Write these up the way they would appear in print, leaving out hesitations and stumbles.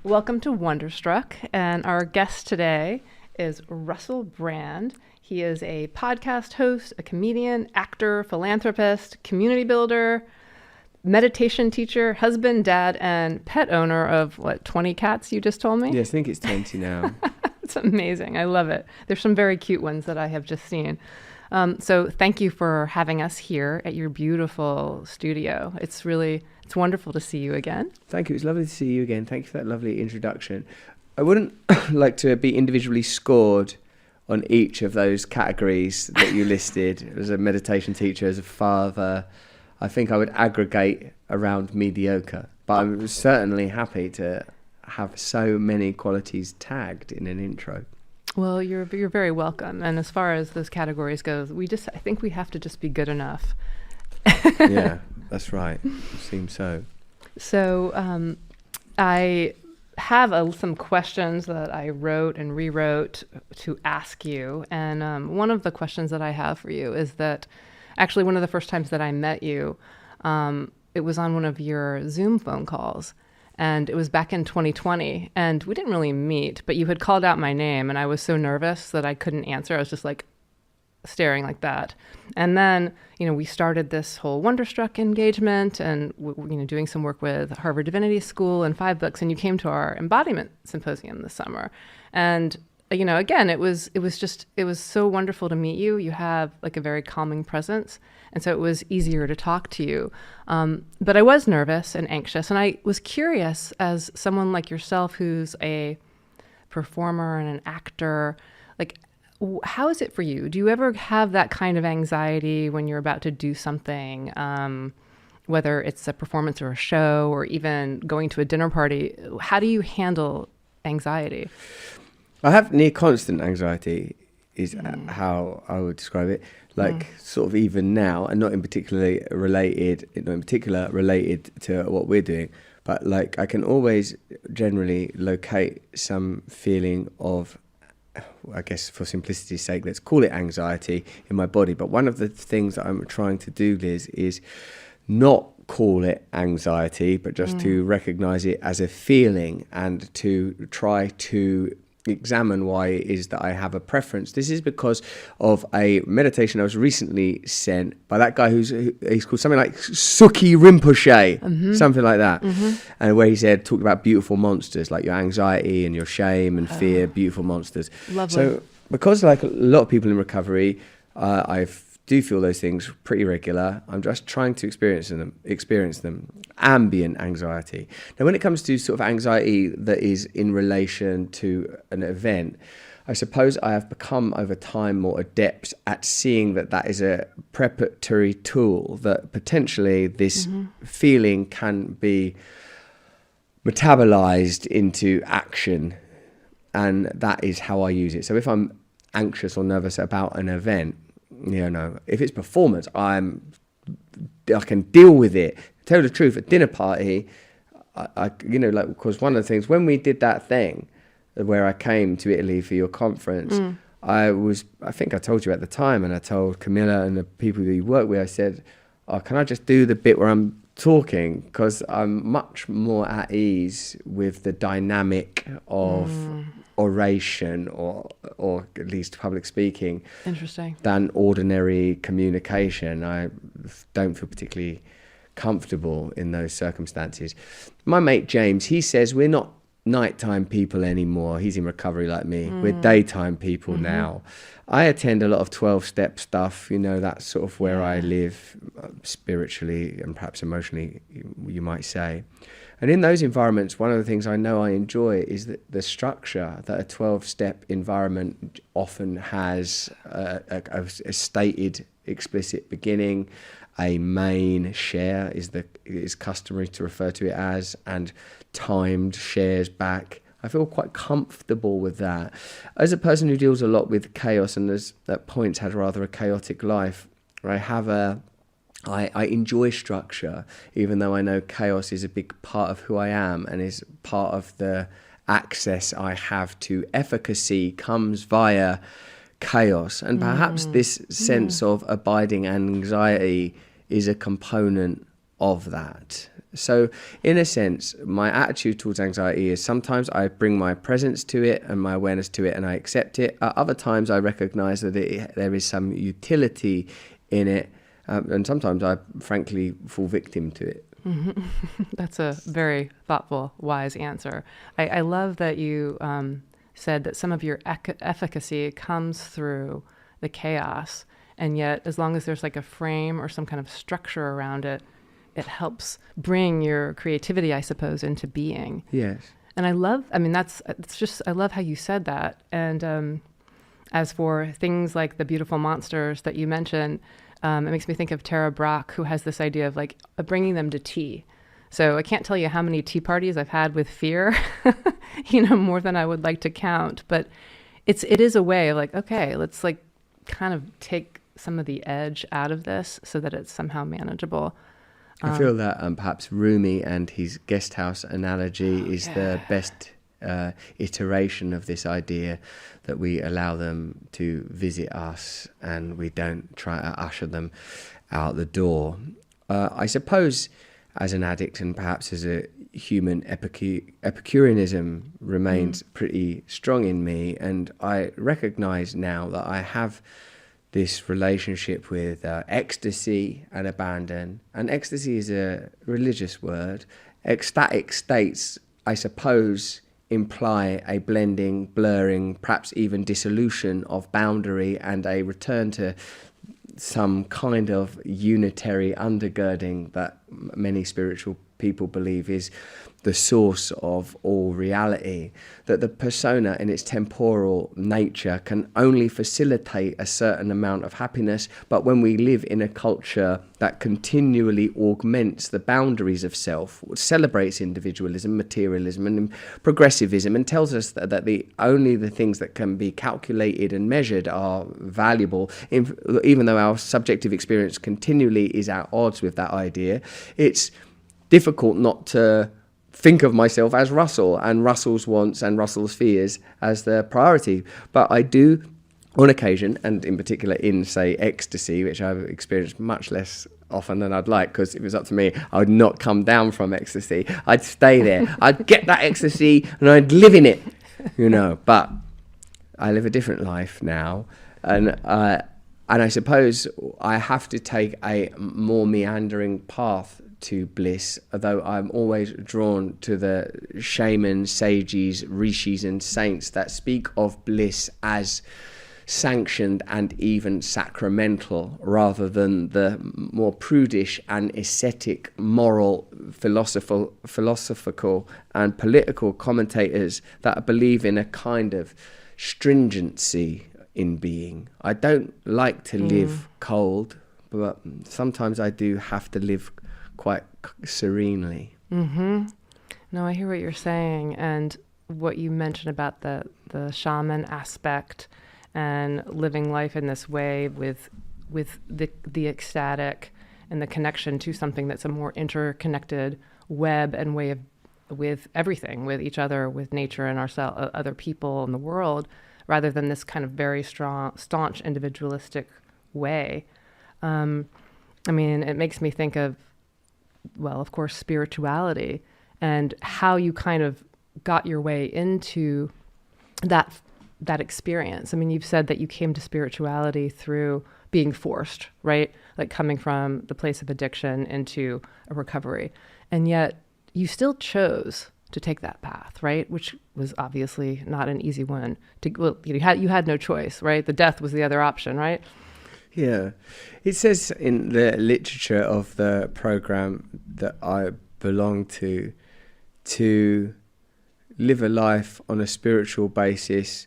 Welcome to Wonderstruck, and our guest today is Russell Brand. He is a podcast host, a comedian, actor, philanthropist, community builder, meditation teacher, husband, dad, and pet owner of, 20 cats you just told me? Yes, I think it's 20 now. It's amazing. I love it. There's some very cute ones that I have just seen. So thank you for having us here at your beautiful studio. It's wonderful to see you again. Thank you. It's lovely to see you again. Thank you for that lovely introduction. I wouldn't like to be individually scored on each of those categories that you listed. As a meditation teacher, as a father, I think I would aggregate around mediocre. But I'm certainly happy to have so many qualities tagged in an intro. Well, you're very welcome. And as far as those categories go, I think we have to just be good enough. Yeah, that's right. It seems so. So I have some questions that I wrote and rewrote to ask you. And one of the questions that I have for you is that actually one of the first times that I met you, it was on one of your Zoom phone calls. And it was back in 2020, and we didn't really meet, but you had called out my name, and I was so nervous that I couldn't answer. I was just like staring like that. And then, we started this whole Wonderstruck engagement and, doing some work with Harvard Divinity School and 5 books, and you came to our embodiment symposium this summer. And, again, it was so wonderful to meet you. You have like a very calming presence. And so it was easier to talk to you. But I was nervous and anxious. And I was curious, as someone like yourself who's a performer and an actor, like, how is it for you? Do you ever have that kind of anxiety when you're about to do something, whether it's a performance or a show or even going to a dinner party? How do you handle anxiety? I have near constant anxiety is how I would describe it. Sort of even now, and not in particular related to what we're doing, but like I can always generally locate some feeling of, I guess for simplicity's sake, let's call it anxiety in my body. But one of the things that I'm trying to do, Liz, is not call it anxiety, but just to recognize it as a feeling and to try to examine why it is that I have a preference. This is because of a meditation I was recently sent by that guy he's called something like Suki Rinpoche, something like that, and where he talked about beautiful monsters, like your anxiety and your shame and fear, beautiful monsters. Lovely. So because like a lot of people in recovery, I do feel those things pretty regular. I'm just trying to experience them. Ambient anxiety. Now, when it comes to sort of anxiety that is in relation to an event, I suppose I have become over time more adept at seeing that is a preparatory tool, that potentially this feeling can be metabolized into action, and that is how I use it. So if I'm anxious or nervous about an event, if it's performance, I can deal with it. To tell the truth, at dinner party, because one of the things when we did that thing where I came to Italy for your conference, I think I told you at the time, and I told Camilla and the people that you work with, I said, can I just do the bit where I'm talking, because I'm much more at ease with the dynamic of oration or at least public speaking. Interesting. Than ordinary communication. I don't feel particularly comfortable in those circumstances. My mate James, he says we're not nighttime people anymore. He's in recovery like me. We're daytime people now. I attend a lot of 12-step stuff, that's sort of where I live spiritually and perhaps emotionally, you might say. And in those environments, one of the things I know I enjoy is that the structure that a 12-step environment often has, a stated explicit beginning, a main share is customary to refer to it as, and timed shares back. I feel quite comfortable with that. As a person who deals a lot with chaos and has at points had rather a chaotic life, I enjoy structure, even though I know chaos is a big part of who I am and is part of the access I have to efficacy comes via chaos. And perhaps this sense of abiding anxiety is a component of that. So in a sense, my attitude towards anxiety is sometimes I bring my presence to it and my awareness to it and I accept it. At other times I recognize that there is some utility in it, and sometimes I frankly fall victim to it. Mm-hmm. That's a very thoughtful, wise answer. I love that you said that some of your efficacy comes through the chaos, and yet as long as there's like a frame or some kind of structure around it, it helps bring your creativity, I suppose, into being. Yes. And I love, I mean, I love how you said that. And as for things like the beautiful monsters that you mentioned, it makes me think of Tara Brach, who has this idea of like bringing them to tea. So I can't tell you how many tea parties I've had with fear, more than I would like to count. But it is a way of like, okay, let's like kind of take some of the edge out of this so that it's somehow manageable. I feel that perhaps Rumi and his guest house analogy is the best iteration of this idea, that we allow them to visit us and we don't try to usher them out the door. I suppose as an addict and perhaps as a human, Epicureanism remains pretty strong in me, and I recognize now that I have this relationship with ecstasy and abandon. And ecstasy is a religious word. Ecstatic states, I suppose, imply a blending, blurring, perhaps even dissolution of boundary and a return to some kind of unitary undergirding that many spiritual people believe is the source of all reality, that the persona in its temporal nature can only facilitate a certain amount of happiness. But when we live in a culture that continually augments the boundaries of self, celebrates individualism, materialism and progressivism, and tells us that only the things that can be calculated and measured are valuable, even though our subjective experience continually is at odds with that idea, it's difficult not to think of myself as Russell and Russell's wants and Russell's fears as the priority. But I do, on occasion, and in particular in, say, ecstasy, which I've experienced much less often than I'd like, because if it was up to me, I would not come down from ecstasy. I'd stay there. I'd get that ecstasy and I'd live in it, But I live a different life now. And I suppose I have to take a more meandering path to bliss, although I'm always drawn to the shamans, sages, rishis and saints that speak of bliss as sanctioned and even sacramental, rather than the more prudish and ascetic, moral, philosophical and political commentators that believe in a kind of stringency in being. I don't like to live cold, but sometimes I do have to live quite serenely. Mm-hmm. No, I hear what you're saying, and what you mentioned about the shaman aspect and living life in this way with the ecstatic and the connection to something that's a more interconnected web and way of with everything, with each other, with nature and ourselves, other people in the world, rather than this kind of very staunch individualistic way. It makes me think of, well, of course, spirituality and how you kind of got your way into that experience. I mean, you've said that you came to spirituality through being forced, right? Like coming from the place of addiction into a recovery. And yet you still chose to take that path, right? Which was obviously not an easy one. You had no choice, right? The death was the other option, right? Yeah. It says in the literature of the program that I belong to live a life on a spiritual basis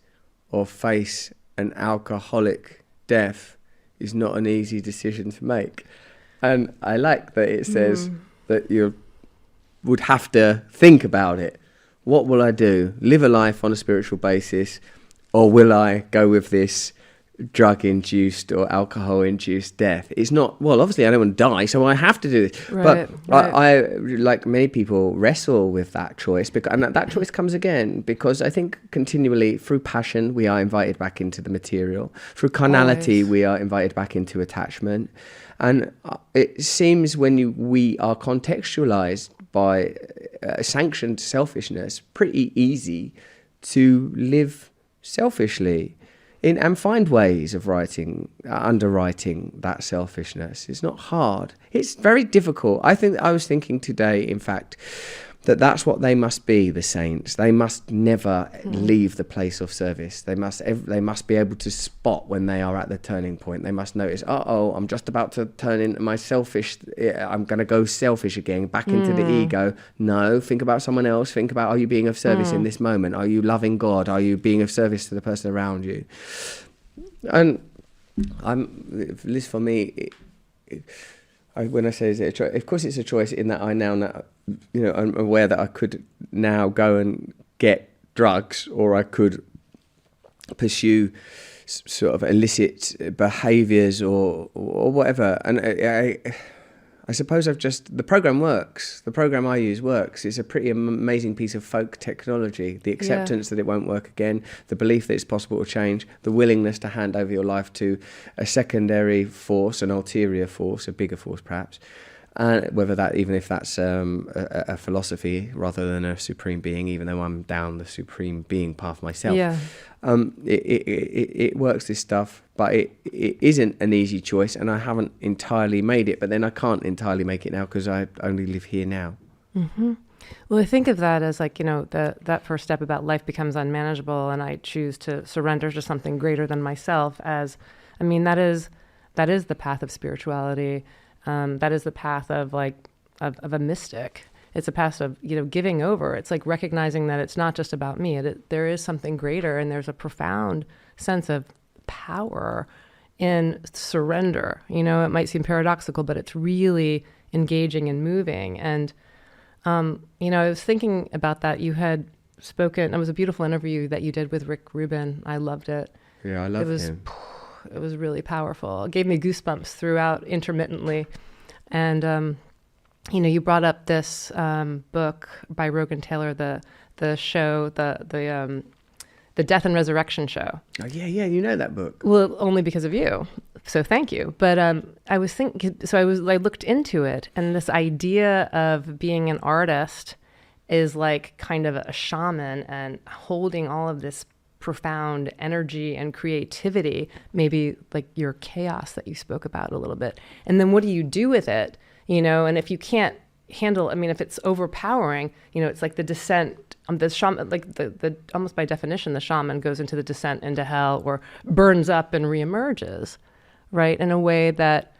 or face an alcoholic death is not an easy decision to make. And I like that it says that you would have to think about it. What will I do? Live a life on a spiritual basis, or will I go with this drug-induced or alcohol-induced death? It's not, well, obviously I don't want to die, so I have to do this. Right, but I, like many people, wrestle with that choice, and that choice comes again, because I think continually through passion we are invited back into the material. Through carnality we are invited back into attachment. And it seems when we are contextualized by sanctioned selfishness pretty easy to live selfishly and find ways of underwriting that selfishness. It's not hard. It's very difficult. I was thinking today, in fact, that's what they must be, the saints. They must never leave the place of service. They must be able to spot when they are at the turning point. They must notice, I'm just about to turn into my selfish, I'm going to go selfish again, back into the ego. No, think about someone else. Think about, are you being of service in this moment? Are you loving God? Are you being of service to the person around you? And at least for me, when I say is it a choice, of course it's a choice in that I now, I'm aware that I could now go and get drugs, or I could pursue sort of illicit behaviours or whatever. And I suppose the program works. The program I use works. It's a pretty amazing piece of folk technology. The acceptance that it won't work again, the belief that it's possible to change, the willingness to hand over your life to a secondary force, an ulterior force, a bigger force perhaps. Even if that's a philosophy rather than a supreme being, even though I'm down the supreme being path myself. Yeah. It works, this stuff, but it isn't an easy choice, and I haven't entirely made it, but then I can't entirely make it now because I only live here now. Mm-hmm. Well, I think of that as like, that first step about life becomes unmanageable and I choose to surrender to something greater than myself that is the path of spirituality. That is the path of a mystic. It's a path of, giving over. It's like recognizing that it's not just about me. There is something greater, and there's a profound sense of power in surrender. It might seem paradoxical, but it's really engaging and moving. And, I was thinking about that. You had spoken, it was a beautiful interview that you did with Rick Rubin. I loved it. Yeah, I love him. It was really powerful. It gave me goosebumps throughout intermittently. And, you brought up this book by Rogan Taylor, the show, the Death and Resurrection show. Oh, yeah, you know that book. Well, only because of you. So thank you. But I looked into it, and this idea of being an artist is like kind of a shaman and holding all of this profound energy and creativity, maybe like your chaos that you spoke about a little bit. And then what do you do with it? And if you can't handle, if it's overpowering, it's like the descent, the shaman, like the almost by definition, the shaman goes into the descent into hell or burns up and reemerges, right? In a way that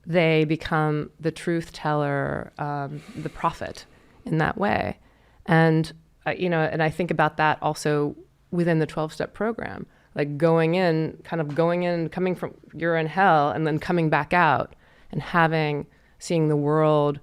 they become the truth teller, the prophet in that way. And, and I think about that also within the 12-step program, like going in, coming from, you're in hell, and then coming back out and seeing the world,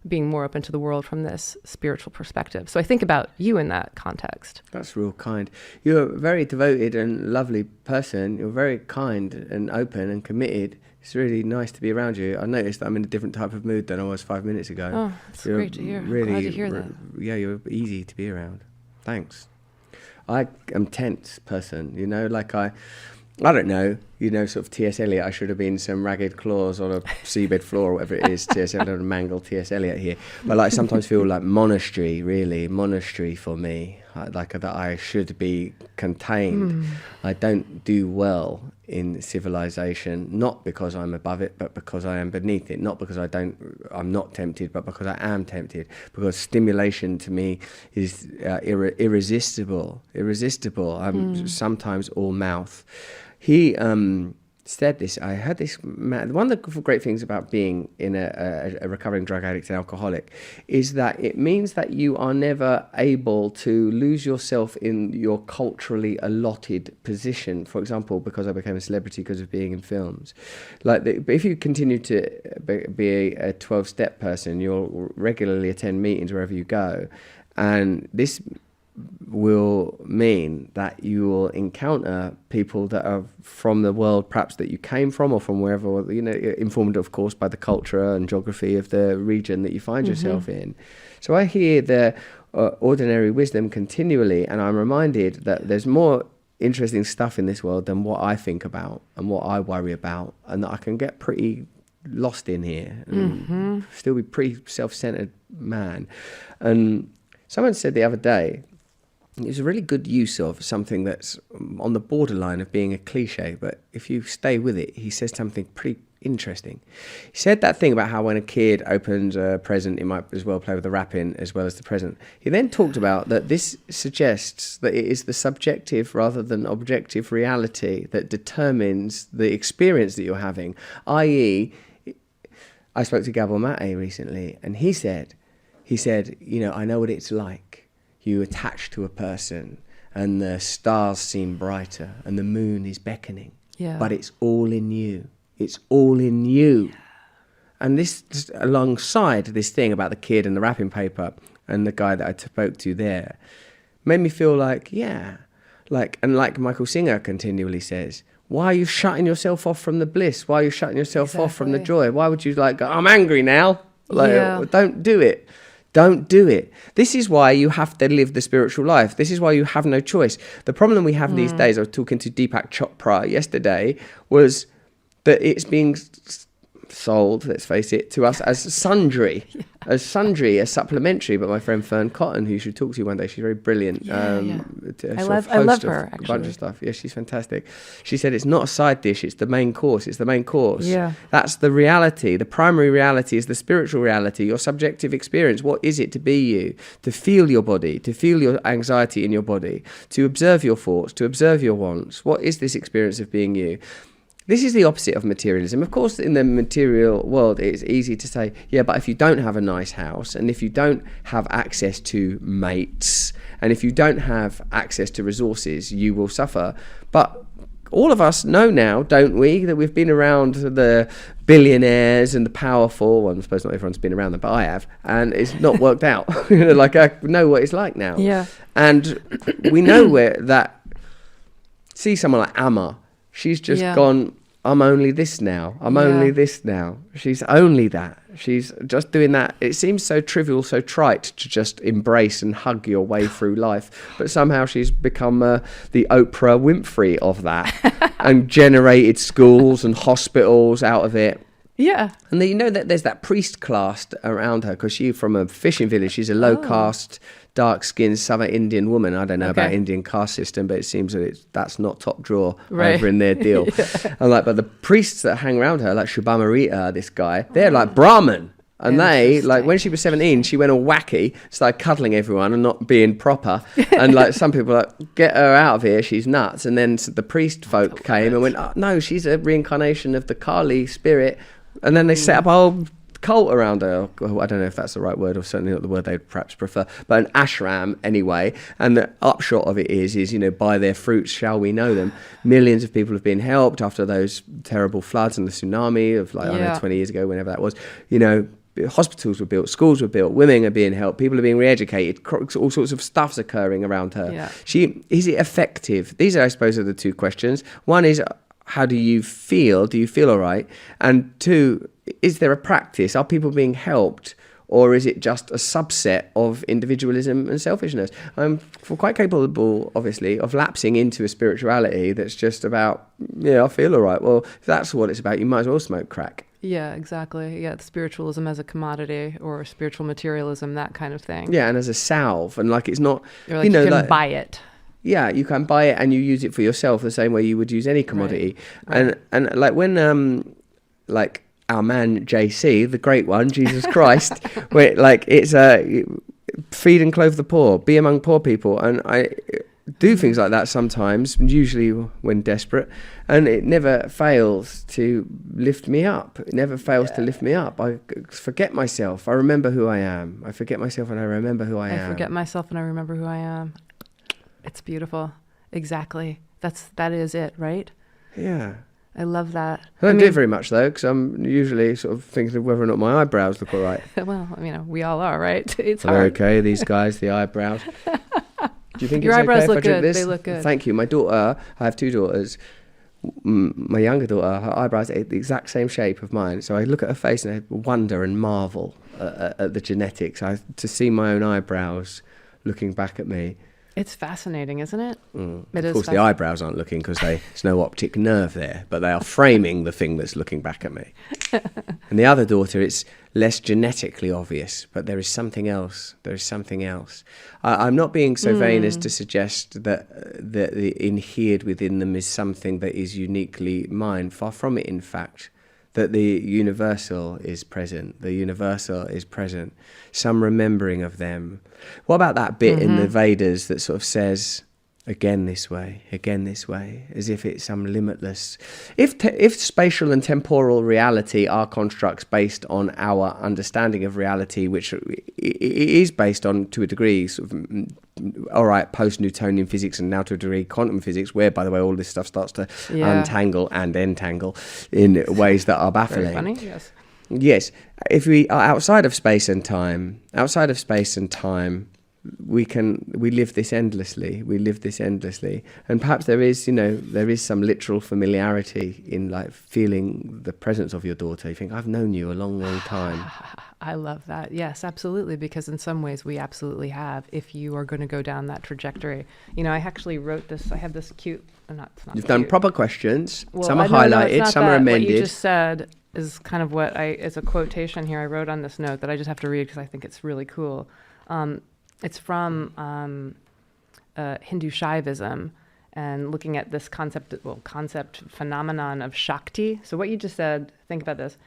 being more open to the world from this spiritual perspective. So I think about you in that context. That's real kind. You're a very devoted and lovely person. You're very kind and open and committed. It's really nice to be around you. I noticed that I'm in a different type of mood than I was 5 minutes ago. Oh, that's great to hear. Really, glad to hear that. Yeah, you're easy to be around. Thanks. I am tense person, I don't know, sort of T.S. Eliot. I should have been some ragged claws on a seabed floor or whatever it is. T.S. Eliot, mangled T.S. Eliot here. But I sometimes feel like monastery for me, that I should be contained. I don't do well in civilization, not because I'm above it, but because I am beneath it. Not because I'm not tempted, but because I am tempted. Because stimulation to me is irresistible. I'm sometimes all mouth. He said this. I heard this. One of the great things about being in a recovering drug addict and alcoholic is that it means that you are never able to lose yourself in your culturally allotted position. For example, because I became a celebrity because of being in films. If you continue to be a 12-step person, you'll regularly attend meetings wherever you go, and this will mean that you will encounter people that are from the world perhaps that you came from, or from wherever, informed of course by the culture and geography of the region that you find yourself in. So I hear the ordinary wisdom continually, and I'm reminded that there's more interesting stuff in this world than what I think about and what I worry about, and that I can get pretty lost in here and still be pretty self-centered man. And someone said the other day, it was a really good use of something that's on the borderline of being a cliche, but if you stay with it, he says something pretty interesting. He said that thing about how when a kid opens a present, it might as well play with the wrapping as well as the present. He then talked about that this suggests that it is the subjective rather than objective reality that determines the experience that you're having, i.e., I spoke to Gabor Mate recently, and he said, you know, I know what it's like. You attach to a person and the stars seem brighter and the moon is beckoning. Yeah. But it's all in you. It's all in you. Yeah. And this, alongside this thing about the kid and the wrapping paper and the guy that I spoke to there, made me feel like, like Michael Singer continually says, why are you shutting yourself off from the bliss? Why are you shutting yourself off from the joy? Why would you go, I'm angry now? Don't do it. Don't do it. This is why you have to live the spiritual life. This is why you have no choice. The problem we have these days, I was talking to Deepak Chopra yesterday, was that it's being sold, let's face it, to us as sundry, as supplementary. But my friend Fern Cotton, who you should talk to one day, she's very brilliant. I love her, actually. A bunch of stuff. Yeah, she's fantastic. She said it's not a side dish, it's the main course. It's the main course. Yeah. That's the reality. The primary reality is the spiritual reality, your subjective experience. What is it to be you? To feel your body, to feel your anxiety in your body, to observe your thoughts, to observe your wants. What is this experience of being you? This is the opposite of materialism. Of course, in the material world, it's easy to say, yeah, but if you don't have a nice house, and if you don't have access to mates, and if you don't have access to resources, you will suffer. But all of us know now, don't we, that we've been around the billionaires and the powerful. Well, I suppose not everyone's been around them, but I have, and it's not worked out. Like, I know what it's like now. Yeah. And we know where that... See someone like Amma. She's just gone, I'm only this now. I'm only this now. She's only that. She's just doing that. It seems so trivial, so trite to just embrace and hug your way through life. But somehow she's become the Oprah Winfrey of that and generated schools and hospitals out of it. Yeah. And then you know that there's that priest class around her because she's from a fishing village. She's a low-caste, dark-skinned Southern Indian woman. I don't know about Indian caste system, but it seems that that's not top drawer over in their deal. And but the priests that hang around her, like Shubhamarita, this guy, they're like Brahmin. And they, like, when she was 17, she went all wacky, started cuddling everyone and not being proper. And, like, some people were like, get her out of here, she's nuts. And then the priest folk came and went, oh, no, she's a reincarnation of the Kali spirit. And then they set up a whole cult around her. I don't know if that's the right word, or certainly not the word they'd perhaps prefer, but an ashram anyway. And the upshot of it is, you know, by their fruits shall we know them. Millions of people have been helped after those terrible floods and the tsunami of, like, I don't know, 20 years ago, whenever that was. You know, hospitals were built, schools were built, women are being helped, people are being re-educated, all sorts of stuff's occurring around her. Is it effective? These are, I suppose, are the two questions. One is, how do you feel? Do you feel all right? And two, is there a practice? Are people being helped? Or is it just a subset of individualism and selfishness? I'm quite capable, obviously, of lapsing into a spirituality that's just about, I feel all right. Well, if that's what it's about, you might as well smoke crack. Yeah, exactly. Yeah, spiritualism as a commodity or spiritual materialism, that kind of thing. Yeah, and as a salve. And, like, it's not... Or like you can buy it. Yeah, you can buy it and you use it for yourself the same way you would use any commodity. Right. And like when like our man JC, the great one, Jesus Christ, where like it's feed and clothe the poor, be among poor people, and I do things like that sometimes, usually when desperate, and it never fails to lift me up. It never fails to lift me up. I forget myself. I remember who I am. I forget myself and I remember who I am. I forget myself and I remember who I am. It's beautiful. Exactly. That is it, right? Yeah. I love that. I don't do it very much, though, because I'm usually sort of thinking of whether or not my eyebrows look all right. Well, we all are, right? It's hard. They're okay, these guys, the eyebrows. Do you think your it's eyebrows okay look if I drink good? this? They look good. Thank you. My daughter, I have two daughters. My younger daughter, her eyebrows are the exact same shape of mine. So I look at her face and I wonder and marvel at the genetics. To see my own eyebrows looking back at me. It's fascinating, isn't it? Of course, the eyebrows aren't looking because there's no optic nerve there, but they are framing the thing that's looking back at me. And the other daughter, it's less genetically obvious, but there is something else. There is something else. I'm not being so vain as to suggest that the inhered within them is something that is uniquely mine. Far from it, in fact. That the universal is present. The universal is present. Some remembering of them. What about that bit in the Vedas that sort of says, again this way, as if it's some limitless... If spatial and temporal reality are constructs based on our understanding of reality, which it is based on, to a degree, sort of, all right, post-Newtonian physics and now to a degree quantum physics, where, by the way, all this stuff starts to untangle and entangle in ways that are baffling. Very funny, yes. Yes, if we are outside of space and time, we live this endlessly. And perhaps there is some literal familiarity in like feeling the presence of your daughter. You think, I've known you a long, long time. I love that. Yes, absolutely. Because in some ways we absolutely have, if you are going to go down that trajectory. I actually wrote this. I have this cute, it's not You've cute. done proper questions. Well, some are highlighted, some are amended. What you just said is kind of is a quotation here I wrote on this note that I just have to read because I think it's really cool. It's from Hindu Shaivism and looking at this concept phenomenon of Shakti. So what you just said, think about this.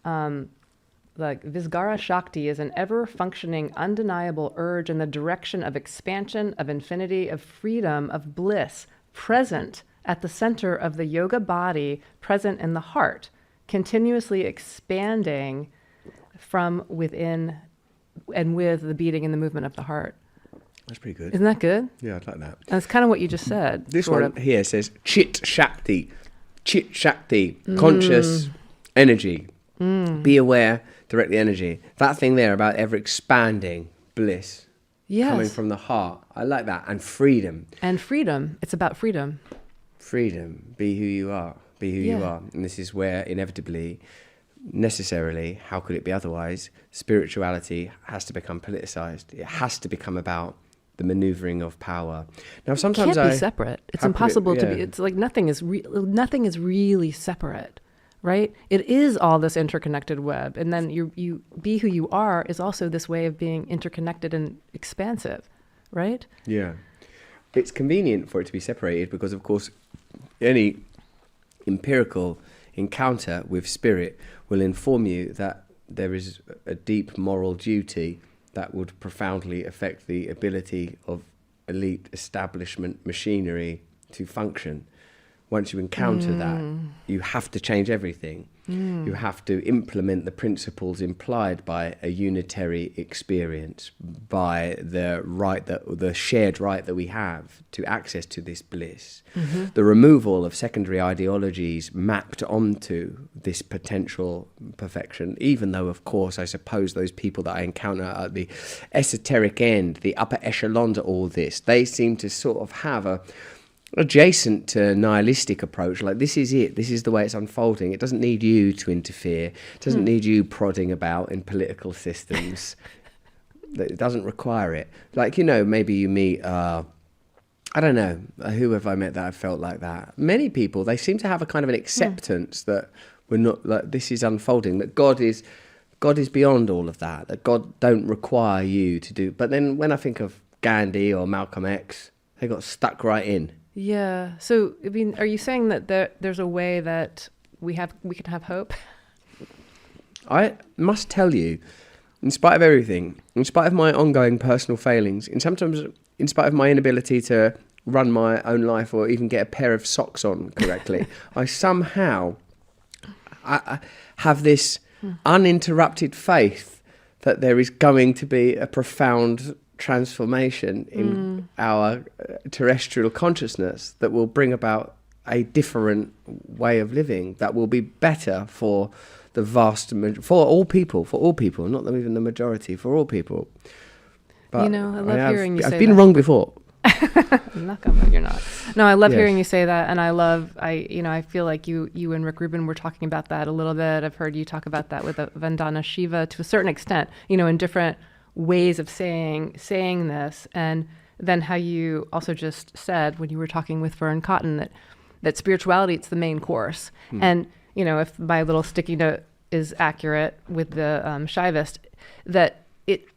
Like Visgara Shakti is an ever-functioning, undeniable urge in the direction of expansion, of infinity, of freedom, of bliss, present at the center of the yoga body, present in the heart, continuously expanding from within and with the beating and the movement of the heart. That's pretty good. Isn't that good? Yeah, I'd like that. That's kind of what you just said. This one here says Chit Shakti, conscious energy. Be aware, direct the energy. That thing there about ever expanding bliss. Yes. Coming from the heart. I like that. And freedom. It's about freedom. Freedom. Be who you are. You are. And this is where inevitably, necessarily, how could it be otherwise, spirituality has to become politicized. It has to become about the maneuvering of power. Now, sometimes it can't be separate. It's impossible to be. It's like nothing is really separate, right? It is all this interconnected web, and then you be who you are is also this way of being interconnected and expansive, right? Yeah, it's convenient for it to be separated because, of course, any empirical encounter with spirit will inform you that there is a deep moral duty that would profoundly affect the ability of elite establishment machinery to function. Once you encounter that, you have to change everything. You have to implement the principles implied by a unitary experience, by the shared right that we have to access to this bliss. The removal of secondary ideologies mapped onto this potential perfection, even though, of course, I suppose those people that I encounter at the esoteric end, the upper echelons of all this, they seem to sort of have a adjacent to nihilistic approach, like this is the way it's unfolding. It doesn't need you to interfere. It doesn't need you prodding about in political systems. It doesn't require it. Like, maybe you meet I don't know, who have I met that I felt like that? Many people, they seem to have a kind of an acceptance that we're not, like, this is unfolding, that God is beyond all of that God don't require you to do. But then when I think of Gandhi or Malcolm X, they got stuck right in. Yeah. So, I mean, are you saying that there's a way that we can have hope? I must tell you, in spite of everything, in spite of my ongoing personal failings, and sometimes in spite of my inability to run my own life or even get a pair of socks on correctly, I somehow I have this uninterrupted faith that there is going to be a profound transformation in our terrestrial consciousness that will bring about a different way of living that will be better for the for all people, not even the majority, for all people. But I love hearing you say that. I've been wrong before. Knock on wood, you're not. No, I love hearing you say that, and I feel like you and Rick Rubin were talking about that a little bit. I've heard you talk about that with Vandana Shiva to a certain extent, in different ways of saying this, and than how you also just said when you were talking with Vern Cotton that spirituality, it's the main course. And, if my little sticky note is accurate with the Shivist, that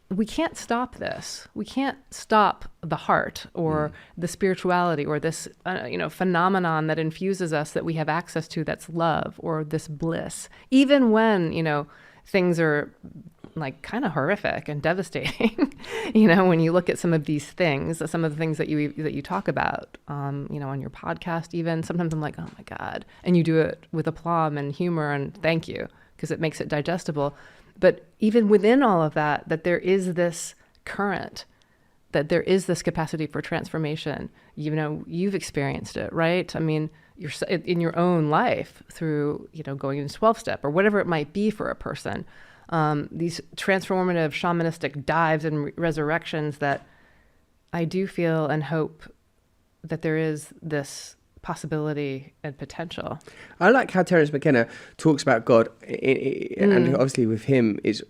we can't stop this. We can't stop the heart or the spirituality or this, phenomenon that infuses us that we have access to, that's love or this bliss. Even when, things are like kind of horrific and devastating, when you look at some of these things, some of the things that you talk about, on your podcast, even sometimes I'm like, oh my God. And you do it with aplomb and humor and thank you, because it makes it digestible. But even within all of that, that there is this current, that there is this capacity for transformation. You've experienced it, right? I mean, you're in your own life through, going into 12-step or whatever it might be for a person. These transformative shamanistic dives and resurrections that I do feel and hope that there is this possibility and potential. I like how Terence McKenna talks about God, and obviously with him it's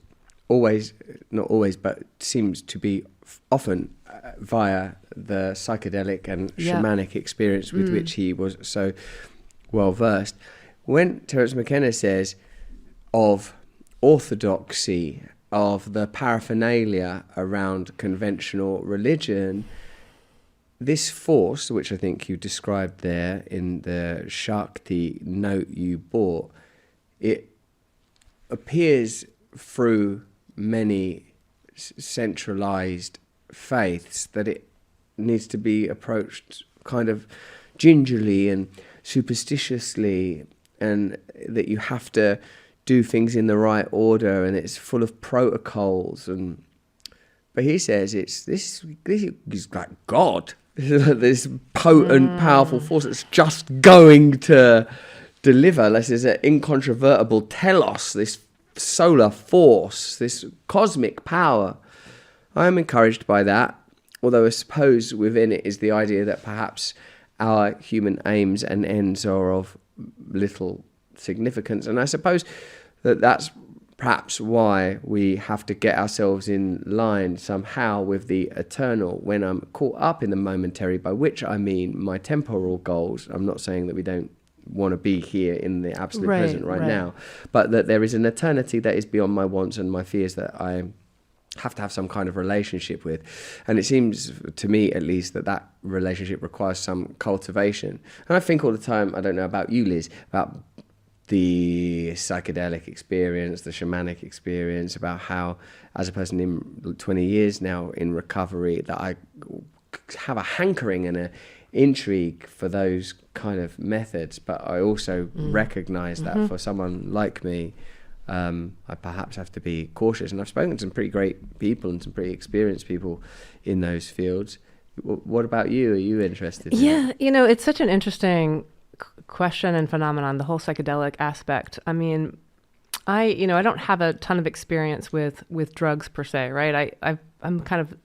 always, not always, but seems to be often via the psychedelic and shamanic experience with which he was so well versed. When Terence McKenna says of orthodoxy, of the paraphernalia around conventional religion, this force, which I think you described there in the Shakti note you bought, it appears through many centralized faiths that it needs to be approached kind of gingerly and superstitiously, and that you have to do things in the right order, and it's full of protocols. But he says this is like God. This potent, powerful force that's just going to deliver. This is an incontrovertible telos, this solar force, this cosmic power. I'm encouraged by that, although I suppose within it is the idea that perhaps our human aims and ends are of little significance. And I suppose that's perhaps why we have to get ourselves in line somehow with the eternal when I'm caught up in the momentary, by which I mean my temporal goals. I'm not saying that we don't want to be here in the absolute present right now, but that there is an eternity that is beyond my wants and my fears that I have to have some kind of relationship with. And it seems to me at least that relationship requires some cultivation. And I think all the time, I don't know about you, Liz, about the psychedelic experience, the shamanic experience, about how, as a person in 20 years now in recovery, that I have a hankering and an intrigue for those kind of methods. But I also recognize that for someone like me, I perhaps have to be cautious. And I've spoken to some pretty great people and some pretty experienced people in those fields. What about you? Are you interested? Yeah, it's such an interesting question and phenomenon, the whole psychedelic aspect. I mean, I don't have a ton of experience with drugs per se, right? I'm kind of,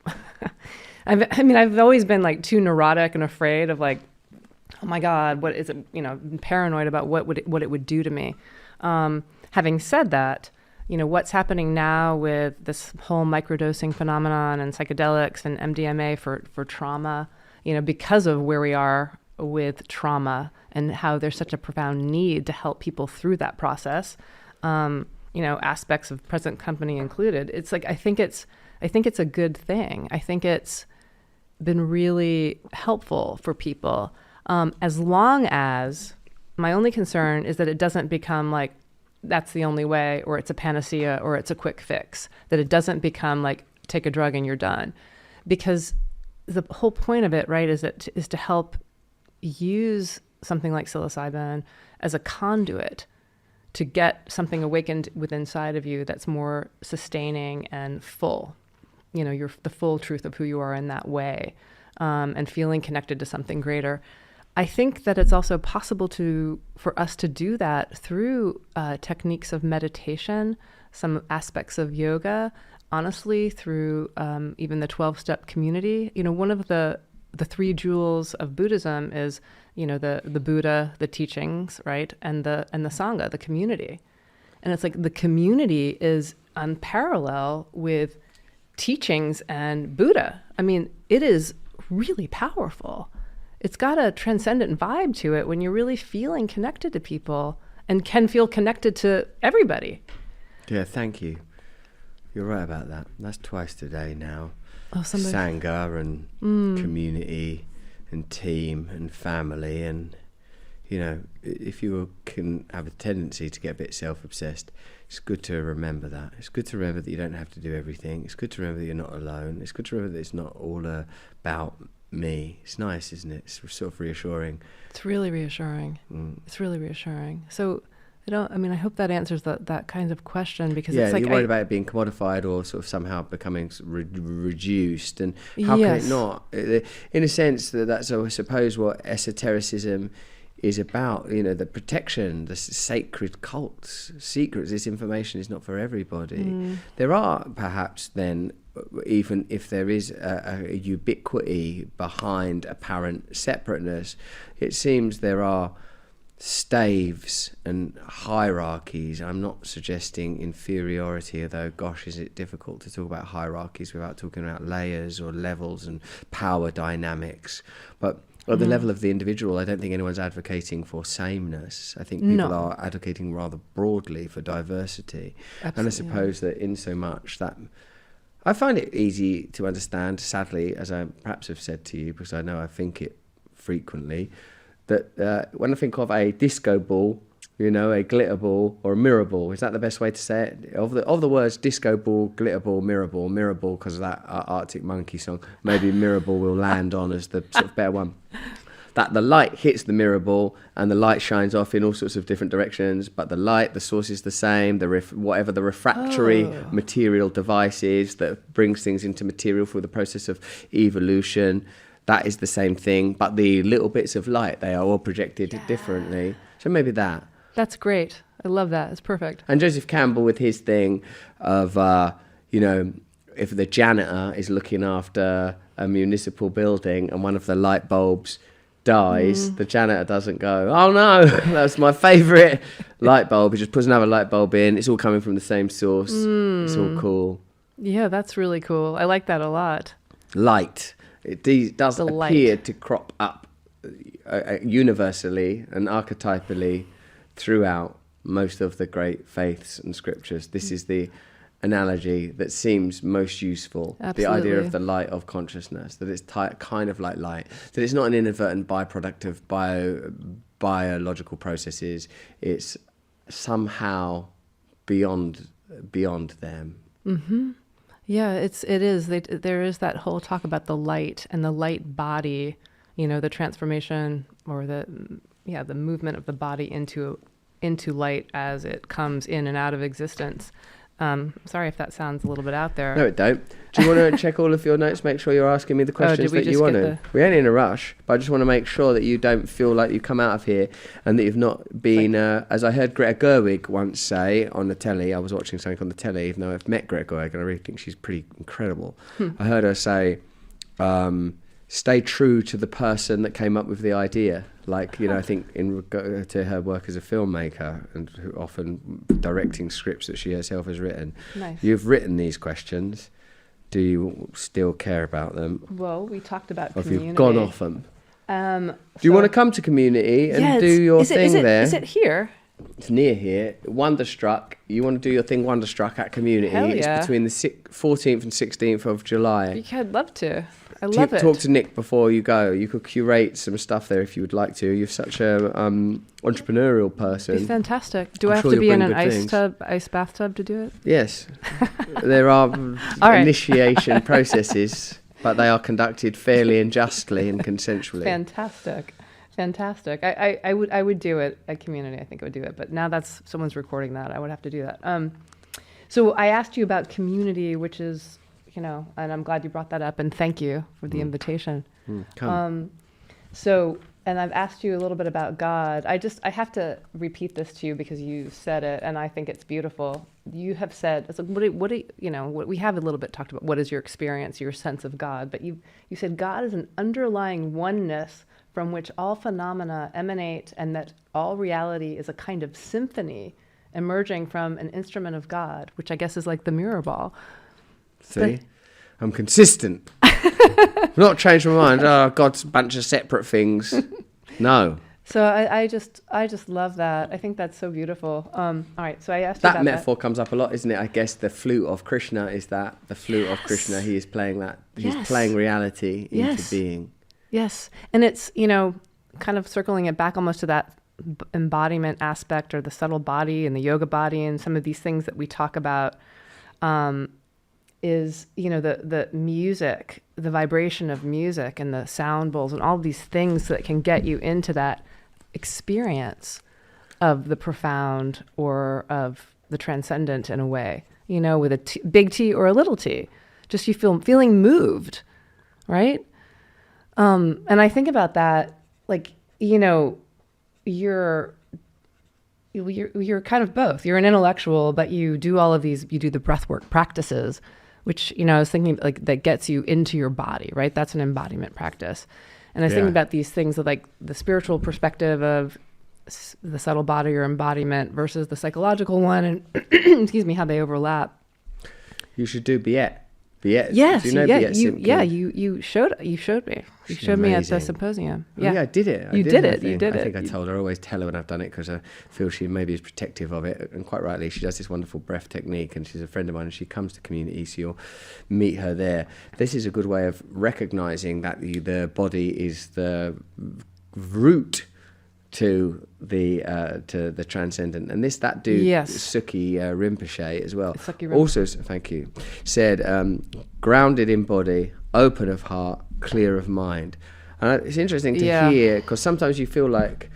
I've always been like too neurotic and afraid of like, oh my God, what is it? Paranoid about what it would do to me. Having said that, what's happening now with this whole microdosing phenomenon and psychedelics and MDMA for trauma, because of where we are with trauma and how there's such a profound need to help people through that process, aspects of present company included. It's like, I think it's a good thing. I think it's been really helpful for people, as long as my only concern is that it doesn't become like, that's the only way, or it's a panacea, or it's a quick fix, that it doesn't become like, take a drug and you're done. Because the whole point of it, right, is to help use something like psilocybin as a conduit to get something awakened within inside of you that's more sustaining and full. You're the full truth of who you are in that way, and feeling connected to something greater. I think that it's also possible for us to do that through techniques of meditation, some aspects of yoga, honestly, through even the 12-step community. One of the three jewels of Buddhism is, the Buddha, the teachings, right? And the Sangha, the community. And it's like the community is on parallel with teachings and Buddha. I mean, it is really powerful. It's got a transcendent vibe to it when you're really feeling connected to people and can feel connected to everybody. Yeah, thank you. You're right about that. That's twice today now. Oh, Sangha and community and team and family. And, you know, if you can have a tendency to get a bit self-obsessed, it's good to remember that. It's good to remember that you don't have to do everything. It's good to remember that you're not alone. It's good to remember that it's not all about me. It's nice, isn't it? It's sort of reassuring. It's really reassuring. It's really reassuring. So I hope that answers that kind of question, because it's like you're worried about it being commodified or sort of somehow becoming reduced, and how can it not? In a sense, that's I suppose what esotericism is about. You know, the protection, the sacred cults, secrets. This information is not for everybody. There are perhaps then, even if there is a ubiquity behind apparent separateness, it seems there are staves and hierarchies. I'm not suggesting inferiority, although gosh, is it difficult to talk about hierarchies without talking about layers or levels and power dynamics. But at the level of the individual, I don't think anyone's advocating for sameness. I think people are advocating rather broadly for diversity. Absolutely. And I suppose that in so much that I find it easy to understand, sadly, as I perhaps have said to you, because I know I think it frequently, that when I think of a disco ball, you know, a glitter ball or a mirror ball, is that the best way to say it? Of the words disco ball, glitter ball, mirror ball, because of that Arctic Monkey song, maybe mirror ball will land on as the sort of better one. That the light hits the mirror ball and the light shines off in all sorts of different directions, but the source is the same, whatever the refractory material device is that brings things into material through the process of evolution, that is the same thing, but the little bits of light, they are all projected differently. So maybe that. That's great. I love that. It's perfect. And Joseph Campbell with his thing of, you know, if the janitor is looking after a municipal building and one of the light bulbs dies, the janitor doesn't go, oh no, that's my favourite light bulb. He just puts another light bulb in. It's all coming from the same source. It's all cool. Yeah, that's really cool. I like that a lot. Light. It does appear to crop up universally and archetypally throughout most of the great faiths and scriptures. This is the analogy that seems most useful. Absolutely. The idea of the light of consciousness, that it's kind of like light, that it's not an inadvertent byproduct of biological processes. It's somehow beyond them. Mm-hmm. Yeah, it is. There is that whole talk about the light and the light body, you know, the transformation or the movement of the body into light as it comes in and out of existence. Sorry if that sounds a little bit out there. No, it don't. Do you want to check all of your notes? Make sure you're asking me the questions that you want to. We ain't in a rush, but I just want to make sure that you don't feel like you come out of here and that you've not been, as I heard Greta Gerwig once say on the telly. I was watching something on the telly, even though I've met Greta Gerwig and I really think she's pretty incredible. I heard her say, stay true to the person that came up with the idea. Like, you know, I think in regard to her work as a filmmaker and often directing scripts that she herself has written. Nice. You've written these questions. Do you still care about them? Well, we talked about or community. Have you gone off them? Do you want to come to community and do your thing there? Is it here? It's near here. Wonderstruck. You want to do your thing Wonderstruck at community. Hell yeah. It's between the 14th and 16th of July. I'd love to. I love it. Talk to Nick before you go. You could curate some stuff there if you would like to. You're such a entrepreneurial person. It's fantastic. Do I have to be in an ice bathtub to do it? Yes. There are initiation processes, but they are conducted fairly and justly and consensually. Fantastic. I would do it at community. I think I would do it. But now that's someone's recording that. I would have to do that. So I asked you about community, which is, you know, and I'm glad you brought that up, and thank you for the invitation. Come. And I've asked you a little bit about God. I have to repeat this to you because you said it, and I think it's beautiful. You have said, it's like, we have a little bit talked about what is your experience, your sense of God, but you said God is an underlying oneness from which all phenomena emanate, and that all reality is a kind of symphony emerging from an instrument of God, which I guess is like the mirror ball. See, I'm consistent. I've not changed my mind. Oh, God's a bunch of separate things. No. So I just love that. I think that's so beautiful. All right, so I asked you That about metaphor comes up a lot, isn't it? I guess the flute of Krishna is that. The flute of Krishna, he is playing that. He's playing reality into being. Yes. And it's, you know, kind of circling it back almost to that embodiment aspect, or the subtle body and the yoga body and some of these things that we talk about, is, you know, the music, the vibration of music and the sound bowls and all these things that can get you into that experience of the profound or of the transcendent in a way, you know, with a big T or a little t. Just you feeling moved, right? And I think about that, like, you know, you're kind of both. You're an intellectual, but you do all of these, you do the breathwork practices, which, you know, I was thinking like that gets you into your body, right? That's an embodiment practice. And I was thinking about these things of like the spiritual perspective of the subtle body or embodiment versus the psychological one, and excuse me, how they overlap. You should do Biet. Biet. Yes, Do you know Biet Simkin? you showed me. You showed me at the symposium. Yeah, I did it. You did it. I think I told her. I always tell her when I've done it because I feel she maybe is protective of it, and quite rightly. She does this wonderful breath technique, and she's a friend of mine, and she comes to community, so you'll meet her there. This is a good way of recognizing that the body is the root to the transcendent, and that dude Sukhi Rinpoche as well. Also, thank you. Said grounded in body, open of heart, clear of mind. And it's interesting to hear, because sometimes you feel like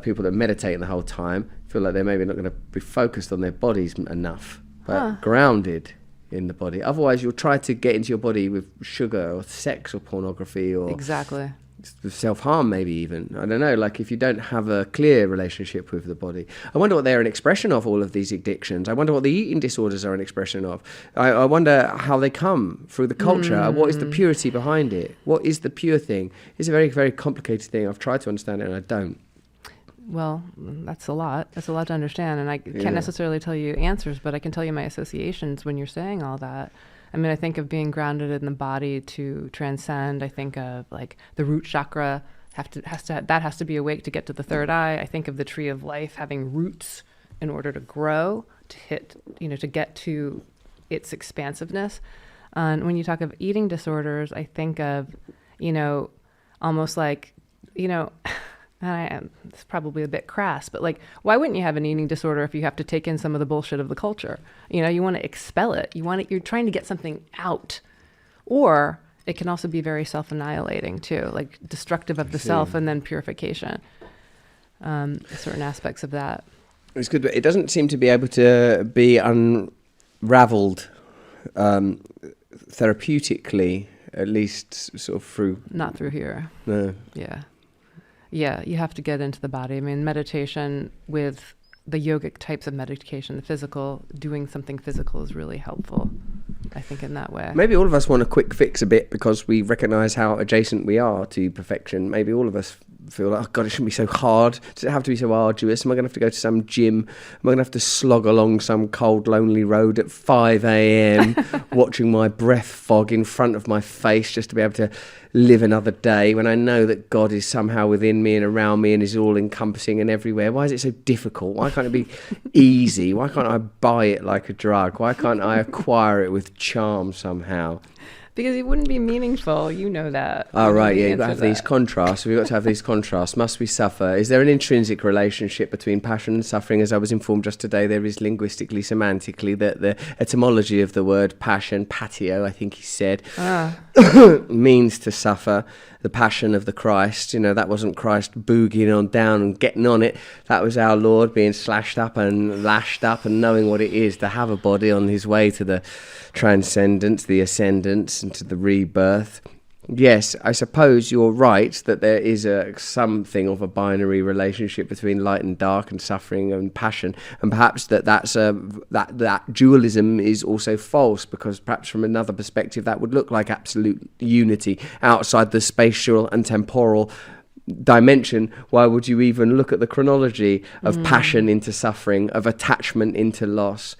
people that meditate the whole time feel like they're maybe not going to be focused on their bodies enough, but grounded in the body. Otherwise, you'll try to get into your body with sugar or sex or pornography or self-harm, maybe even. I don't know, like if you don't have a clear relationship with the body. I wonder what they're an expression of, all of these addictions. I wonder what the eating disorders are an expression of. I wonder how they come through the culture. What is the purity behind it? What is the pure thing? It's a very, very complicated thing. I've tried to understand it and I don't. Well, that's a lot. That's a lot to understand. And I can't necessarily tell you answers, but I can tell you my associations when you're saying all that. I mean, I think of being grounded in the body to transcend. I think of like the root chakra has to be awake to get to the third eye. I think of the tree of life having roots in order to grow, to hit, you know, to get to its expansiveness. And when you talk of eating disorders, I think of, you know, almost like, you know, it's probably a bit crass, but like, why wouldn't you have an eating disorder if you have to take in some of the bullshit of the culture? You know, you want to expel it. You're trying to get something out. Or it can also be very self-annihilating too, like destructive of the self and then purification. Certain aspects of that. It's good, but it doesn't seem to be able to be unraveled therapeutically, at least sort of through... Not through here. No. Yeah, you have to get into the body. I mean, meditation with the yogic types of meditation, the physical, doing something physical is really helpful, I think, in that way. Maybe all of us want a quick fix a bit because we recognize how adjacent we are to perfection. Maybe all of us feel like, oh God, it shouldn't be so hard. Does it have to be so arduous? Am I going to have to go to some gym? Am I going to have to slog along some cold, lonely road at 5 a.m. watching my breath fog in front of my face just to be able to live another day when I know that God is somehow within me and around me and is all encompassing and everywhere? Why is it so difficult? Why can't it be easy? Why can't I buy it like a drug? Why can't I acquire it with charm somehow? Because it wouldn't be meaningful, you know that. Oh, right, yeah, you've got to have these contrasts. We've got to have these contrasts. Must we suffer? Is there an intrinsic relationship between passion and suffering? As I was informed just today, there is linguistically, semantically, that the etymology of the word passion, patio, I think he said, means to suffer. The passion of the Christ, you know, that wasn't Christ boogieing on down and getting on it. That was our Lord being slashed up and lashed up and knowing what it is to have a body on his way to the transcendence, the ascendance, and to the rebirth. Yes, I suppose you're right that there is something of a binary relationship between light and dark and suffering and passion, and perhaps that dualism is also false, because perhaps from another perspective that would look like absolute unity outside the spatial and temporal dimension. Why would you even look at the chronology of passion into suffering, of attachment into loss?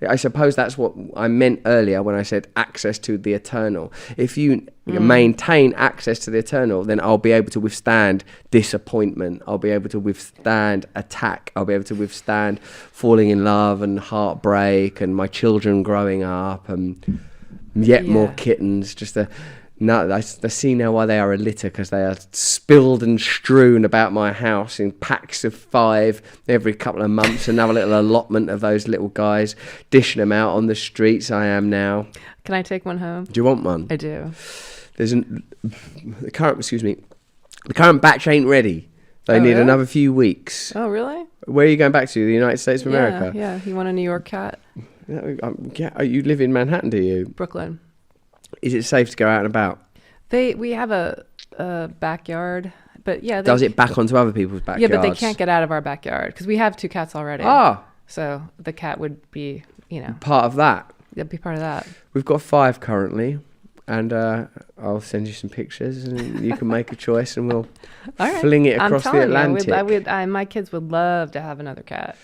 I suppose that's what I meant earlier when I said access to the eternal. If you maintain access to the eternal, then I'll be able to withstand disappointment. I'll be able to withstand attack. I'll be able to withstand falling in love and heartbreak and my children growing up and yet more kittens. I see now why they are a litter, because they are spilled and strewn about my house in packs of 5 every couple of months. Another little allotment of those little guys, dishing them out on the streets. I am now. Can I take one home? Do you want one? I do. The current batch ain't ready. They need another few weeks. Oh, really? Where are you going back to? The United States of America? Yeah. You want a New York cat? Yeah. You live in Manhattan, do you? Brooklyn. Is it safe to go out and about? We have a backyard, but yeah. Does it back onto other people's backyards? Yeah, but they can't get out of our backyard because we have 2 cats already. Ah. So the cat would be, part of that. It'd be part of that. We've got 5 currently, and I'll send you some pictures, and you can make a choice, and we'll fling it across the Atlantic. My kids would love to have another cat.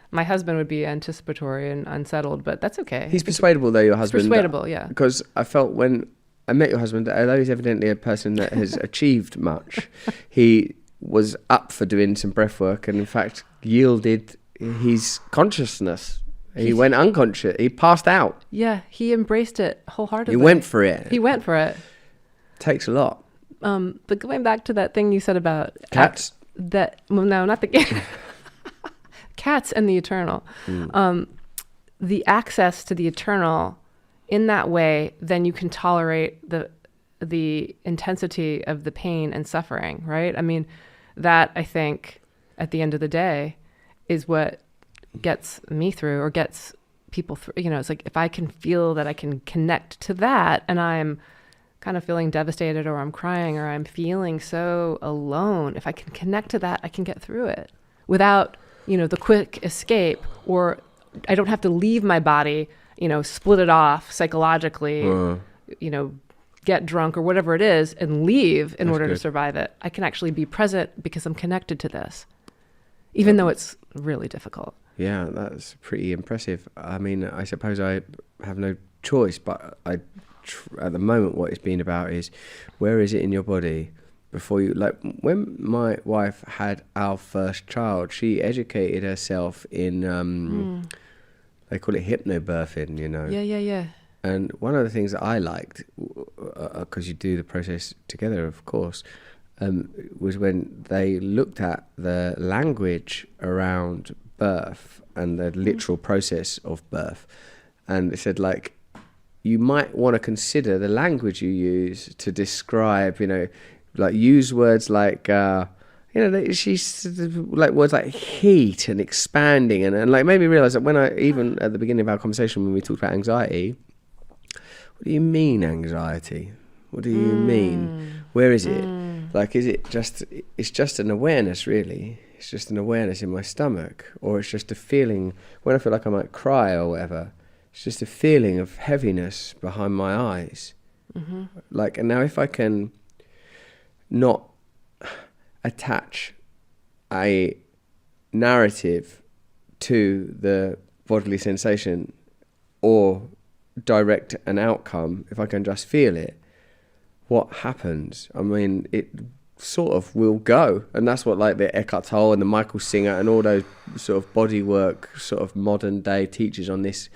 My husband would be anticipatory and unsettled, but that's okay. He's persuadable, though, your husband. He's persuadable, yeah. Because I felt when I met your husband, although he's evidently a person that has achieved much, he was up for doing some breath work and, in fact, yielded his consciousness. He went unconscious. He passed out. Yeah, he embraced it wholeheartedly. He went for it. Takes a lot. But going back to that thing you said about... Cats? No, not the... Cats and the eternal. The access to the eternal in that way, then you can tolerate the intensity of the pain and suffering, right? I mean, that I think at the end of the day is what gets me through, or gets people through. It's like if I can feel that I can connect to that, and I'm kind of feeling devastated, or I'm crying, or I'm feeling so alone, if I can connect to that, I can get through it without the quick escape, or I don't have to leave my body, split it off psychologically, get drunk or whatever it is and leave in order to survive it. I can actually be present because I'm connected to this, even though it's really difficult. Yeah, that's pretty impressive. I mean, I suppose I have no choice, but at the moment what it's been about is, where is it in your body? Before you, like when my wife had our first child, she educated herself in they call it hypnobirthing, Yeah. And one of the things that I liked, because you do the process together, of course, was when they looked at the language around birth and the literal process of birth, and it said, like, you might want to consider the language you use to describe, like use words like, she's like words like heat and expanding, and like made me realize that when even at the beginning of our conversation, when we talked about anxiety, what do you mean anxiety? What do you mean? Where is it? Like, is it it's just an awareness, really? It's just an awareness in my stomach, or it's just a feeling when I feel like I might cry or whatever. It's just a feeling of heaviness behind my eyes. Like, and now if I can not attach a narrative to the bodily sensation or direct an outcome, if I can just feel it, what happens? I mean, it sort of will go. And that's what, like, the Eckhart Tolle and the Michael Singer and all those sort of body work sort of modern day teachers on this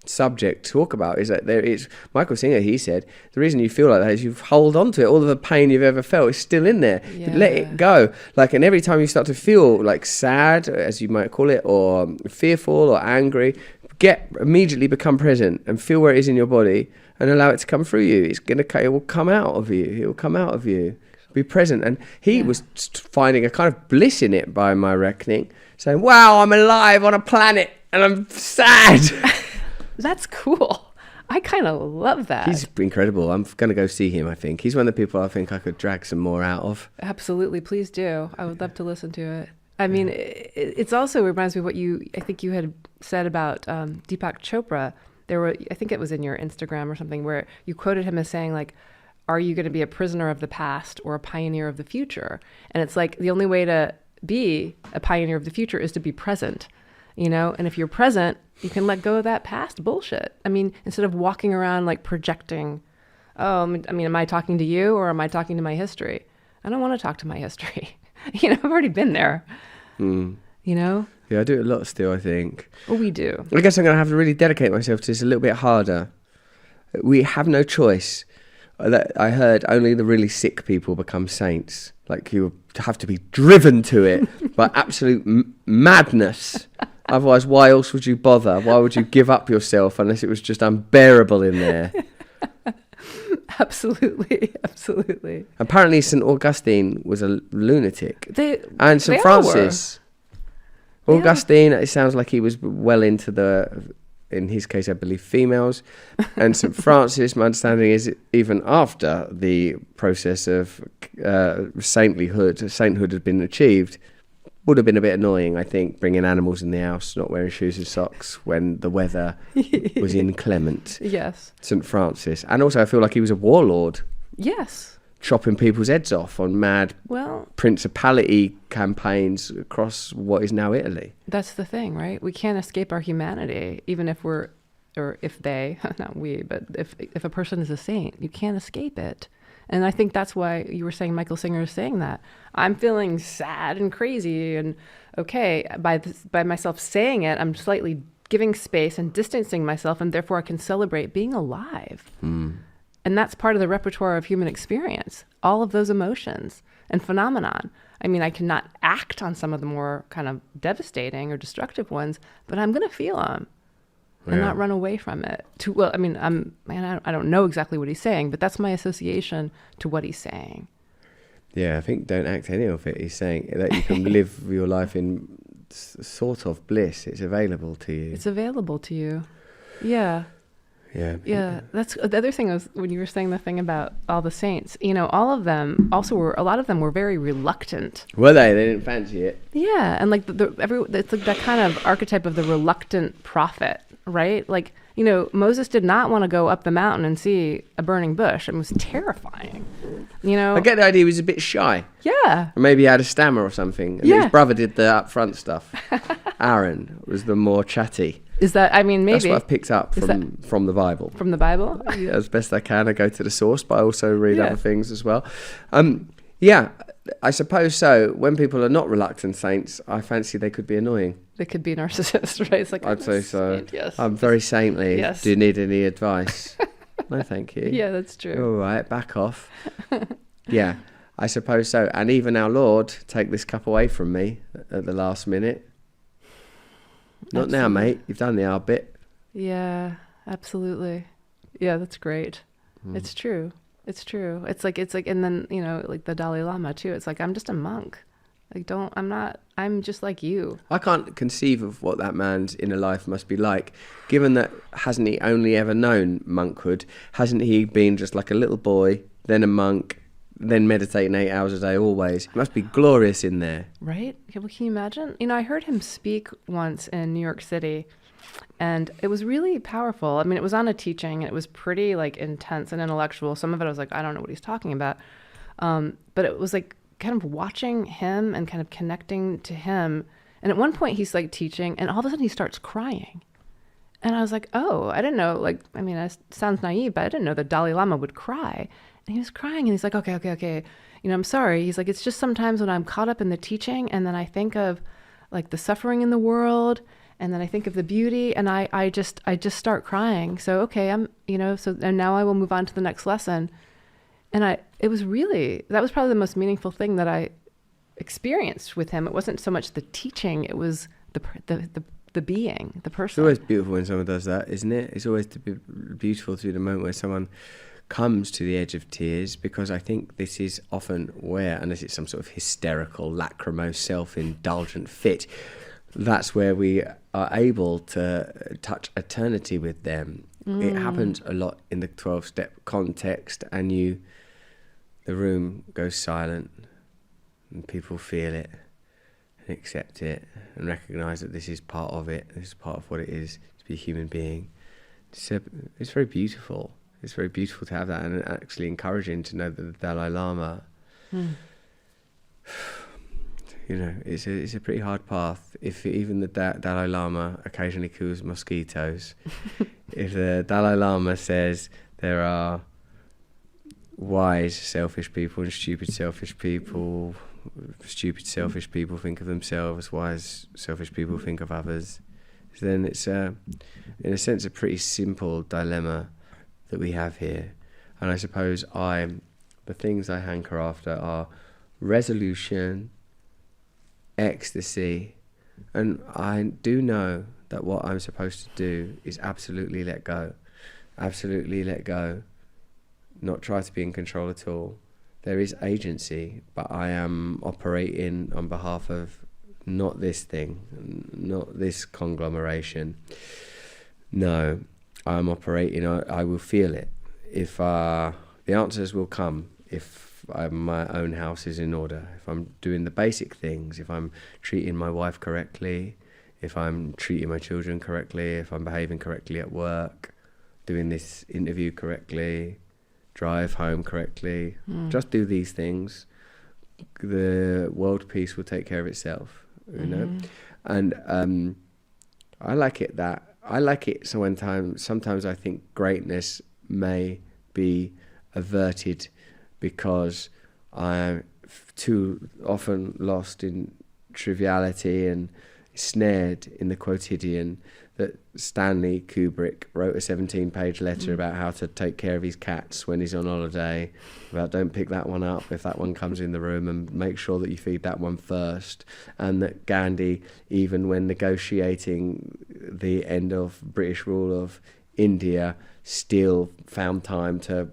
subject talk about, is that there is, Michael Singer, he said, the reason you feel like that is you hold on to it. All of the pain you've ever felt is still in there. Let it go. Like, and every time you start to feel like sad, as you might call it, or fearful or angry, immediately become present and feel where it is in your body and allow it to come through you. It will come out of you. It will come out of you. Be present. And he was finding a kind of bliss in it, by my reckoning, saying, wow, I'm alive on a planet and I'm sad. That's cool. I kind of love that. He's incredible. I'm going to go see him, I think. He's one of the people I think I could drag some more out of. Absolutely. Please do. I would love to listen to it. I mean, it's also reminds me of what I think you had said about Deepak Chopra. I think it was in your Instagram or something, where you quoted him as saying, like, are you going to be a prisoner of the past or a pioneer of the future? And it's like the only way to be a pioneer of the future is to be present. you know, and if you're present, you can let go of that past bullshit. I mean, instead of walking around like projecting, oh, I mean, am I talking to you or am I talking to my history? I don't want to talk to my history. You know, I've already been there, you know? Yeah, I do it a lot still, I think. Well, we do. I guess I'm going to have to really dedicate myself to this a little bit harder. We have no choice. I heard only the really sick people become saints. Like, you have to be driven to it by absolute madness. Otherwise, why else would you bother? Why would you give up yourself unless it was just unbearable in there? Absolutely, absolutely. Apparently, St. Augustine was a lunatic. And St. they Francis. They Augustine, it sounds like he was well into in his case, I believe, females. And St. Francis, my understanding is even after the process of sainthood had been achieved, would have been a bit annoying, I think, bringing animals in the house, not wearing shoes and socks when the weather was inclement. Yes. St. Francis. And also, I feel like he was a warlord. Yes. Chopping people's heads off on mad principality campaigns across what is now Italy. That's the thing, right? We can't escape our humanity, even if we're, or if they, not we, but if a person is a saint, you can't escape it. And I think that's why you were saying Michael Singer is saying that. I'm feeling sad and crazy, and okay, by myself saying it, I'm slightly giving space and distancing myself, and therefore I can celebrate being alive. And that's part of the repertoire of human experience, all of those emotions and phenomenon. I mean, I cannot act on some of the more kind of devastating or destructive ones, but I'm going to feel them and not run away from it. I don't know exactly what he's saying, but that's my association to what he's saying. Yeah, I think don't act any of it. He's saying that you can live your life in sort of bliss. It's available to you. It's available to you. Yeah. Yeah, that's the other thing was when you were saying the thing about all the saints, you know, all of them also a lot of them were very reluctant. Were they? They didn't fancy it. Yeah, and like it's like that kind of archetype of the reluctant prophet, right? Like, you know, Moses did not want to go up the mountain and see a burning bush. It was terrifying, you know. I get the idea he was a bit shy. Yeah. Or maybe he had a stammer or something. And his brother did the upfront stuff. Aaron was the more chatty. Is that, I mean, maybe. That's what I've picked up from the Bible. From the Bible? Yeah, as best I can. I go to the source, but I also read other things as well. Yeah, I suppose so. When people are not reluctant saints, I fancy they could be annoying. They could be narcissists, right? It's like, I'd say so. Saint, yes. I'm very saintly. Yes. Do you need any advice? No, thank you. Yeah, that's true. All right, back off. Yeah, I suppose so. And even our Lord, take this cup away from me at the last minute. Not now, mate. You've done the hard bit. Yeah, absolutely. Yeah, that's great. It's true. It's true. It's like, and then, you know, like the Dalai Lama too. It's like, I'm just a monk. Like, I'm just like you. I can't conceive of what that man's inner life must be like, given that hasn't he only ever known monkhood? Hasn't he been just like a little boy, then a monk, then meditating 8 hours a day always? It must be glorious in there. Right? Can you imagine? You know, I heard him speak once in New York City, and it was really powerful. I mean, it was on a teaching, and it was pretty like intense and intellectual. Some of it I was like, I don't know what he's talking about. But it was like kind of watching him and kind of connecting to him. And at one point he's like teaching, and all of a sudden he starts crying. And I was like, oh, I didn't know, like, I mean, it sounds naive, but I didn't know the Dalai Lama would cry. And he was crying, and he's like, okay. You know, I'm sorry. He's like, it's just sometimes when I'm caught up in the teaching, and then I think of like the suffering in the world, and then I think of the beauty, and I just start crying. So, okay, and now I will move on to the next lesson. And that was probably the most meaningful thing that I experienced with him. It wasn't so much the teaching, it was the being, the person. It's always beautiful when someone does that, isn't it? It's always beautiful to the moment where someone comes to the edge of tears, because I think this is often where, unless it's some sort of hysterical, lachrymose, self-indulgent fit, that's where we are able to touch eternity with them. It happens a lot in the 12-step context, and the room goes silent, and people feel it and accept it and recognise that this is part of it. This is part of what it is to be a human being. It's very beautiful. It's very beautiful to have that, and actually encouraging to know that the Dalai Lama it's a pretty hard path. If even the Dalai Lama occasionally kills mosquitoes, if the Dalai Lama says there are wise selfish people and stupid selfish people, stupid selfish people think of themselves, wise selfish people think of others, then it's in a sense a pretty simple dilemma that we have here. And I suppose the things I hanker after are resolution, ecstasy, and I do know that what I'm supposed to do is absolutely let go, not try to be in control at all. There is agency, but I am operating on behalf of not this thing, not this conglomeration. No, I'm operating, I will feel it. If the answers will come if my own house is in order, if I'm doing the basic things, if I'm treating my wife correctly, if I'm treating my children correctly, if I'm behaving correctly at work, doing this interview correctly, drive home correctly, just do these things, the world peace will take care of itself, you know. And I like it so sometimes I think greatness may be averted because I'm too often lost in triviality and snared in the quotidian, that Stanley Kubrick wrote a 17-page letter about how to take care of his cats when he's on holiday, about don't pick that one up if that one comes in the room, and make sure that you feed that one first. And that Gandhi, even when negotiating the end of British rule of India, still found time to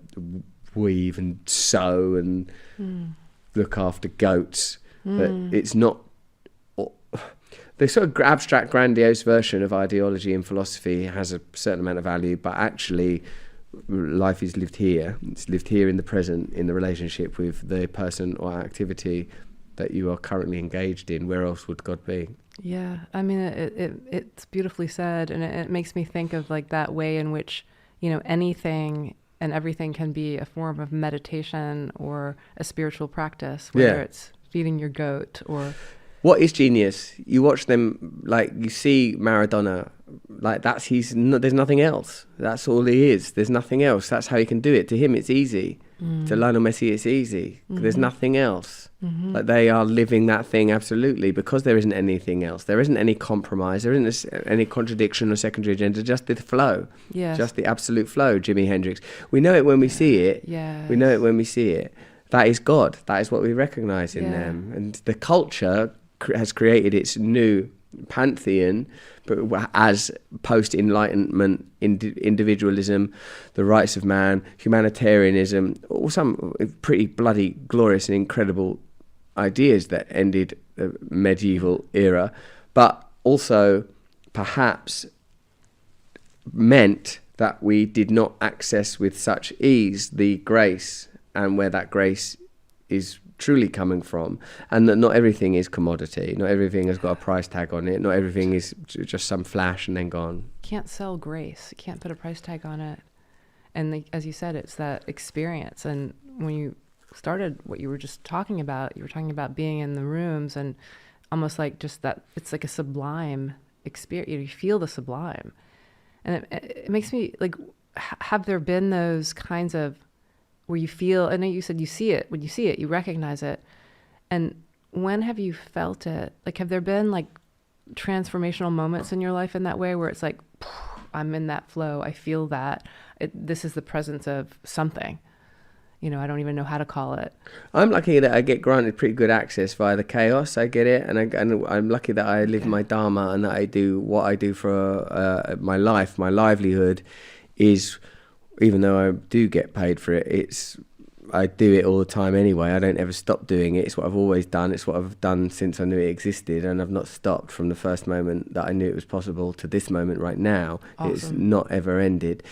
weave and sew and look after goats. But it's not the sort of abstract, grandiose version of ideology in philosophy has a certain amount of value, but actually life is lived here. It's lived here in the present, in the relationship with the person or activity that you are currently engaged in. Where else would God be? Yeah, I mean, it's beautifully said, and it makes me think of like that way in which, anything and everything can be a form of meditation or a spiritual practice, whether it's feeding your goat or... What is genius? You watch them, like you see Maradona, like there's nothing else. That's all he is. There's nothing else. That's how he can do it. To him, it's easy. To Lionel Messi, it's easy. There's nothing else. Like they are living that thing absolutely, because there isn't anything else. There isn't any compromise. There isn't any contradiction or secondary agenda. Just the flow. Yes. Just the absolute flow. Jimi Hendrix. We know it when we see it. Yes. We know it when we see it. That is God. That is what we recognize in them. And the culture has created its new pantheon, but as post-enlightenment individualism, the rights of man, humanitarianism, or some pretty bloody glorious and incredible ideas that ended the medieval era, but also perhaps meant that we did not access with such ease the grace, and where that grace is truly coming from, and that not everything is commodity, not everything has got a price tag on it, not everything is just some flash and then gone. Can't sell grace, you can't put a price tag on it. And as you said, it's that experience. And when you started what you were just talking about, you were talking about being in the rooms and almost like just that, it's like a sublime experience. You feel the sublime, and it makes me like, have there been those kinds of where you feel, I know you said you see it, when you see it, you recognize it. And when have you felt it? Like, have there been like transformational moments in your life in that way where it's like, I'm in that flow, I feel that, this is the presence of something, I don't even know how to call it. I'm lucky that I get granted pretty good access via the chaos. I get it. And I'm lucky that I live my dharma, and that I do what I do for my life. My livelihood is, even though I do get paid for it, I do it all the time anyway. I don't ever stop doing it. It's what I've always done. It's what I've done since I knew it existed, and I've not stopped from the first moment that I knew it was possible to this moment right now. Awesome. It's not ever ended.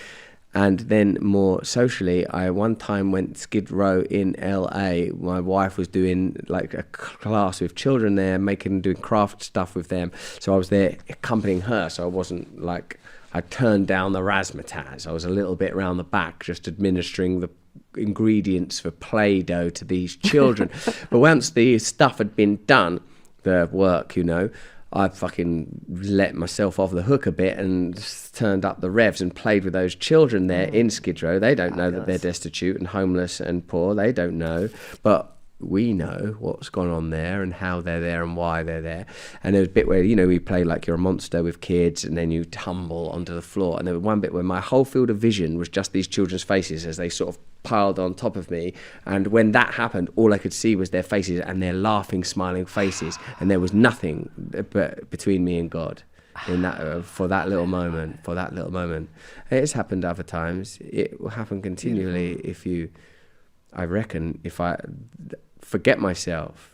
And then more socially, I one time went Skid Row in LA. My wife was doing like a class with children there, doing craft stuff with them. So I was there accompanying her. So I wasn't like, I turned down the razzmatazz. I was a little bit around the back, just administering the ingredients for Play-Doh to these children. But once the stuff had been done, the work, you know, I fucking let myself off the hook a bit and just turned up the revs and played with those children there in Skid Row. They don't know that they're destitute and homeless and poor. They don't know. But we know what's gone on there and how they're there and why they're there. And there was a bit where, you know, we play like you're a monster with kids and then you tumble onto the floor. And there was one bit where my whole field of vision was just these children's faces as they sort of piled on top of me. And when that happened, all I could see was their faces and their laughing, smiling faces. And there was nothing but between me and God in that for that little moment. It's happened other times. It will happen continually if you, I reckon, if I forget myself.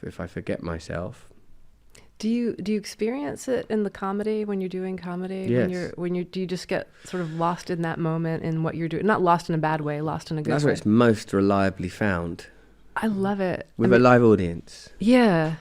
Do you experience it in the comedy when you're doing comedy? Yes. Do you just get sort of lost in that moment in what you're doing? Not lost in a bad way, lost in a good way. That's where it's most reliably found. I love it. With a live audience. Yeah.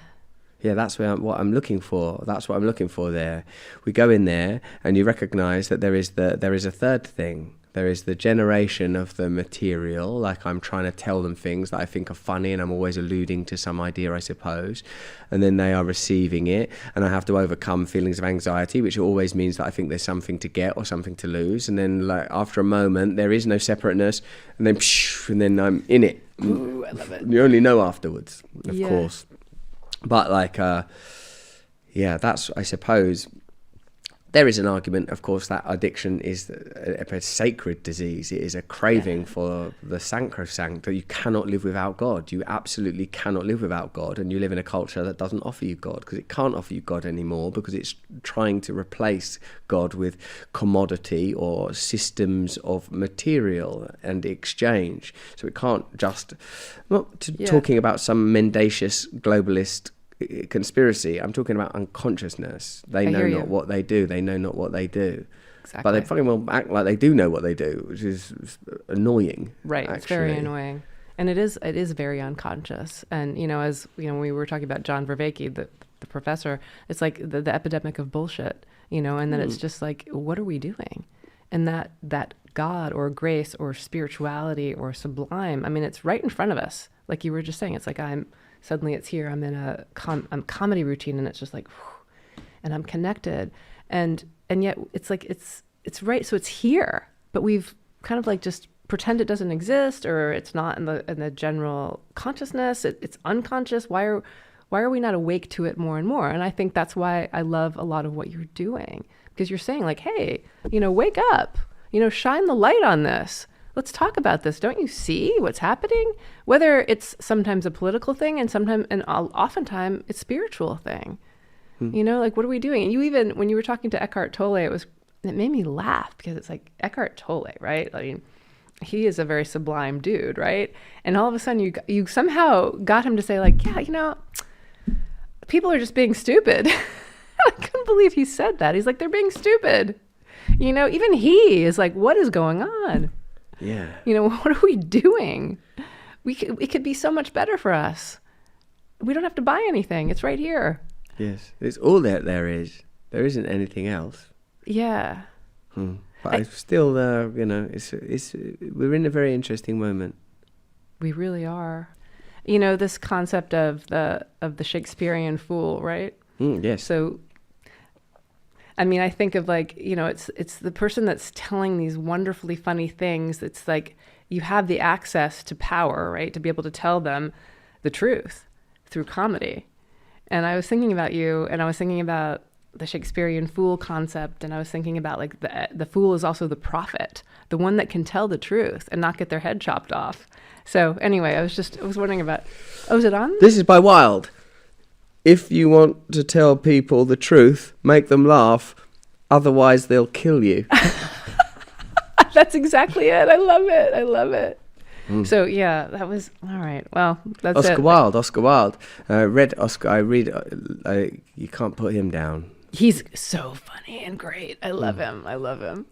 Yeah, that's what I'm looking for. That's what I'm looking for there. We go in there and you recognise that there is a third thing. There is the generation of the material, like I'm trying to tell them things that I think are funny and I'm always alluding to some idea, I suppose. And then they are receiving it and I have to overcome feelings of anxiety, which always means that I think there's something to get or something to lose. And then like after a moment, there is no separateness and then I'm in it. Ooh, I love it. You only know afterwards, of course. But like, that's, I suppose... There is an argument, of course, that addiction is a sacred disease. It is a craving for the sacrosanct, that you cannot live without God. You absolutely cannot live without God, and you live in a culture that doesn't offer you God, because it can't offer you God anymore, because it's trying to replace God with commodity or systems of material and exchange. So it can't just... talking about some mendacious globalist conspiracy. I'm talking about unconsciousness. They know not what they do. They know not what they do. Exactly. But they fucking well act like they do know what they do, which is annoying. Right. Actually. It's very annoying. And it is very unconscious. And, you know, as you know, we were talking about John Vervaeke, the professor, it's like the epidemic of bullshit, you know, and then it's just like, what are we doing? And that God or grace or spirituality or sublime, I mean, it's right in front of us. Like you were just saying, it's like suddenly it's here. I'm in a comedy routine, and it's just like, whew, and I'm connected, and yet it's like it's right. So it's here, but we've kind of like just pretend it doesn't exist, or it's not in the general consciousness. It's unconscious. Why are we not awake to it more and more? And I think that's why I love a lot of what you're doing, because you're saying like, hey, you know, wake up, you know, shine the light on this. Let's talk about this. Don't you see what's happening? Whether it's sometimes a political thing and oftentimes it's spiritual thing. You know, like, what are we doing? And you even, when you were talking to Eckhart Tolle, it made me laugh, because it's like Eckhart Tolle, right? I mean, he is a very sublime dude, right? And all of a sudden you somehow got him to say like, yeah, you know, people are just being stupid. I couldn't believe he said that. He's like, they're being stupid. You know, even he is like, what is going on? Yeah. You know, what are we doing? It could be so much better for us. We don't have to buy anything. It's right here. Yes. It's all that there is. There isn't anything else. Yeah. But I still, you know, we're in a very interesting moment. We really are. You know, this concept of the Shakespearean fool, right? Yes. So, I mean, I think of like, you know, it's the person that's telling these wonderfully funny things. It's like you have the access to power, right? To be able to tell them the truth through comedy. And I was thinking about you, and I was thinking about the Shakespearean fool concept, and I was thinking about like the fool is also the prophet, the one that can tell the truth and not get their head chopped off. So anyway, I was wondering about, is it on? This is by Wilde. If you want to tell people the truth, make them laugh. Otherwise, they'll kill you. That's exactly it. I love it. So, yeah, that was... All right. Well, that's Oscar Wilde. I read Oscar. You can't put him down. He's so funny and great. I love him.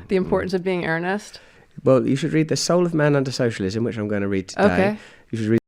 The importance of being earnest. Well, you should read The Soul of Man Under Socialism, which I'm going to read today. Okay. You should read